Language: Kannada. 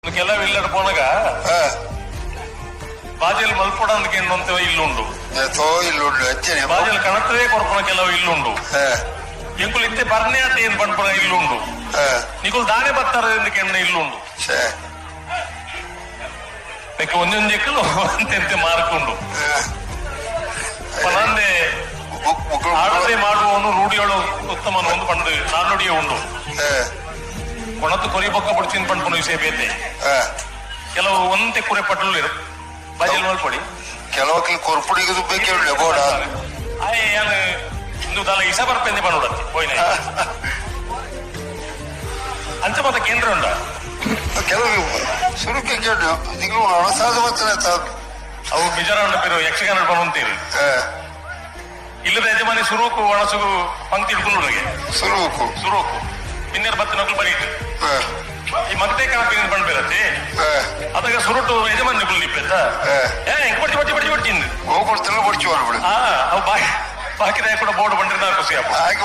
ಕೆಲವು ಇಲ್ಲದ ಪೋನಗ ಬಾಜಲ್ ಮಲ್ಪಡಂದಕ್ಕೆ ಇನ್ನೊಂತ ಇಲ್ಲುಂಡು ಬಾಜಲ್ ಕಣತವೇ ಕೊರ್ಪಣ ಕೆಲವು ಇಲ್ಲುಂಡು ಎಂಕುಲು ಇತ್ತೆ ಬರ್ನೆ ಅಂತ ಏನ್ ಪಂಪಣ ಇಲ್ಲುಂಡು ನಿಕುಲು ದಾನೆ ಬತ್ತಾರದಕ್ಕೆ ಎಣ್ಣ ಇಲ್ಲುಂಡು ನಿಕ್ಕೆ ಒಂದೊಂದೆಕ್ಕಲು ಅಂತೆ ಮಾರ್ಕೊಂಡು ಪನಂದೆ ಆಡದೆ ಮಾಡುವವನು ರೂಢಿಯೊಳು ಉತ್ತಮನು ಒಂದು ಪಂಡು ನಾನುಡಿಯೇ ಉಂಡು ಒಣತ್ತು ಕೊರಿ ಬೊಕ್ಕ ಬಿಡ್ತೀನಿ ಪಂಪನು ವಿಷಯ ಬೇತೆ ಕೆಲವು ಒಂದೇ ಕುರೆ ಪಟ್ಟಲು ಇರು ಬಾಜಲ್ ಮಲ್ಪಡಿ ಕೆಲವಕ್ಕೆ ಕೊರ್ಪುಡಿಗೆ ಬೇಕೇ ಉಳ್ಳೆ ಬೋಡ ಆಯ್ ಏನು ಇಂದು ದಾಲ ಇಸ ಬರ್ಪೆಂದೆ ಪನ್ನೋಡತ್ತಿ ಹೋಯ್ನ ಅಂಚ ಮತ ಕೇಂದ್ರ ಉಂಡ ಕೆಲವು ಸುರುಕೆ ಕೇಳು ನಿಗಳು ಅಣಸಾದ ಮಾತ್ರ ಅವು ಬಿಜಾರ ಪೇರು ಯಕ್ಷಗಾನ ಪನ್ನುತ್ತೀರಿ ಇಲ್ಲದ ಯಜಮಾನಿ ಸುರೂಕು ಒಣಸುಗು ಪಂಕ್ತಿ ಹಿಡ್ಕೊಂಡು ಸುರೂಕು ಇನ್ನೇರು ಬತ್ತ ನಕಲು ಬರೀತು ಈ ಮತ್ತೆ ಕಾಪಿನ ಪಂಡ್ ಬೇರತ್ತೆ ಅದಾಗ ಸುರುಟು ಯಜಮಾನ್ ನಿಕುಲ್ ನಿಪ್ಪೆತ್ತ ಹೆಂಗ್ ಬಡ್ಡಿ ಬಡ್ತೀನಿ ಹೋಗ್ಕೊಡ್ತಿಲ್ಲ ಬಡ್ಚಿ ಮಾಡ್ಬಿಡು ಅವು ಬಾಕಿ ಕೂಡ ಬೋರ್ಡ್ ಬಂದ್ರೆ ನಾ ಖುಷಿ ಹಾಗೆ